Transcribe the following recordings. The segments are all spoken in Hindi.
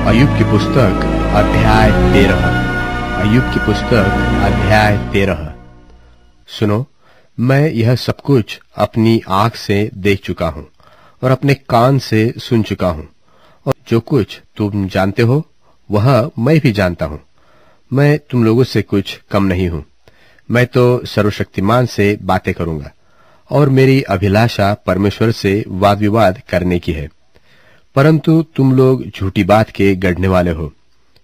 अय्यूब की पुस्तक अध्याय 13। अय्यूब की पुस्तक अध्याय 13। सुनो, मैं यह सब कुछ अपनी आंख से देख चुका हूं और अपने कान से सुन चुका हूं, और जो कुछ तुम जानते हो वह मैं भी जानता हूं। मैं तुम लोगों से कुछ कम नहीं हूं। मैं तो सर्वशक्तिमान से बातें करूंगा, और मेरी अभिलाषा परमेश्वर से वाद विवाद करने की है। परंतु तुम लोग झूठी बात के गढ़ने वाले हो।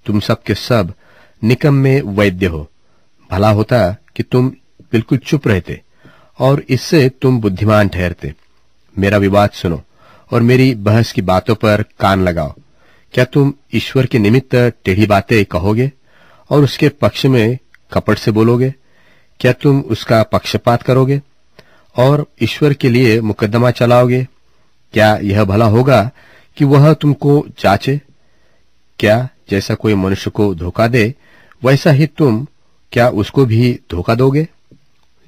तुम सब के सब निकम्मे वैद्य हो। भला होता कि तुम बिल्कुल चुप रहते, और इससे तुम बुद्धिमान ठहरते। मेरा विवाद सुनो और मेरी बहस की बातों पर कान लगाओ। क्या तुम ईश्वर के निमित्त टेढ़ी बातें कहोगे और उसके पक्ष में कपट से बोलोगे? क्या तुम उसका पक्षपात करोगे और ईश्वर के लिए मुकदमा चलाओगे? क्या यह भला होगा कि वह तुमको जांचे? क्या जैसा कोई मनुष्य को धोखा दे, वैसा ही तुम क्या उसको भी धोखा दोगे?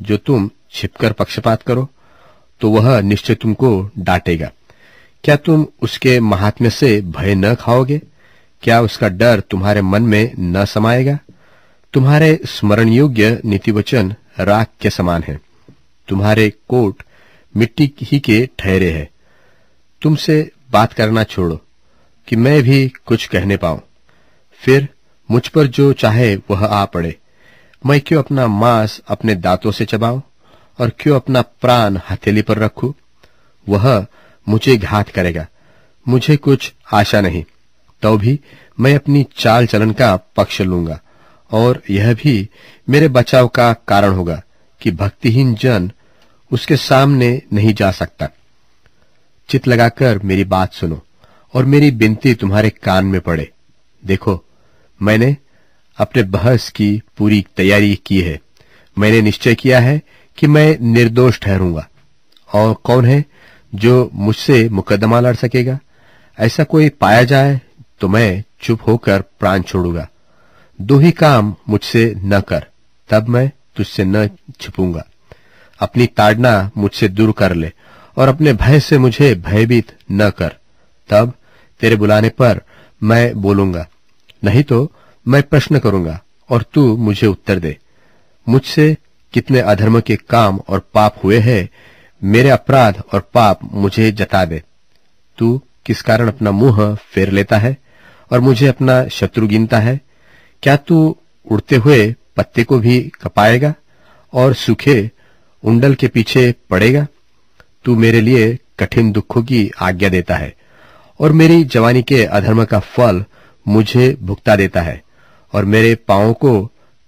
जो तुम छिपकर पक्षपात करो, तो वह निश्चय तुमको डांटेगा। क्या तुम उसके महात्म्य से भय न खाओगे? क्या उसका डर तुम्हारे मन में न समाएगा? तुम्हारे स्मरण योग्य नीतिवचन राख के समान है। तुम्हारे कोट मिट्टी ही के ठहरे हैं। तुमसे बात करना छोड़ो कि मैं भी कुछ कहने पाऊं। फिर मुझ पर जो चाहे वह आ पड़े। मैं क्यों अपना मांस अपने दांतों से चबाऊं और क्यों अपना प्राण हथेली पर रखूं? वह मुझे घात करेगा। मुझे कुछ आशा नहीं, तो भी मैं अपनी चाल चलन का पक्ष लूंगा, और यह भी मेरे बचाव का कारण होगा कि भक्तिहीन जन उसके सामने नहीं जा सकता। चित लगाकर मेरी बात सुनो और मेरी विनती तुम्हारे कान में पड़े। देखो, मैंने अपने बहस की पूरी तैयारी की है। मैंने निश्चय किया है कि मैं निर्दोष ठहरूंगा, और कौन है जो मुझसे मुकदमा लड़ सकेगा? ऐसा कोई पाया जाए तो मैं चुप होकर प्राण छोड़ूंगा। दो ही काम मुझसे न कर, तब मैं तुझसे न छिपूंगा। अपनी ताड़ना मुझसे दूर कर ले और अपने भय से मुझे भयभीत न कर, तब तेरे बुलाने पर मैं बोलूंगा। नहीं तो मैं प्रश्न करूंगा और तू मुझे उत्तर दे। मुझसे कितने अधर्म के काम और पाप हुए हैं, मेरे अपराध और पाप मुझे जता दे। तू किस कारण अपना मुंह फेर लेता है और मुझे अपना शत्रु गिनता है? क्या तू उड़ते हुए पत्ते को भी कपाएगा और सूखे उंडल के पीछे पड़ेगा? तू मेरे लिए कठिन दुखों की आज्ञा देता है, और मेरी जवानी के अधर्म का फल मुझे भुगता देता है, और मेरे पांवों को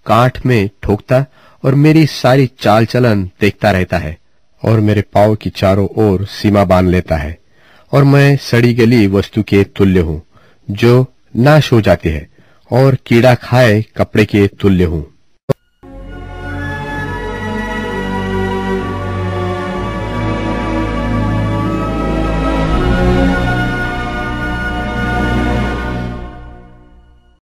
कांठ में ठोकता और मेरी सारी चाल चलन देखता रहता है, और मेरे पांव की चारों ओर सीमा बांध लेता है। और मैं सड़ी गली वस्तु के तुल्य हूँ, जो नाश हो जाती है, और कीड़ा खाए कपड़े के तुल्य हूँ।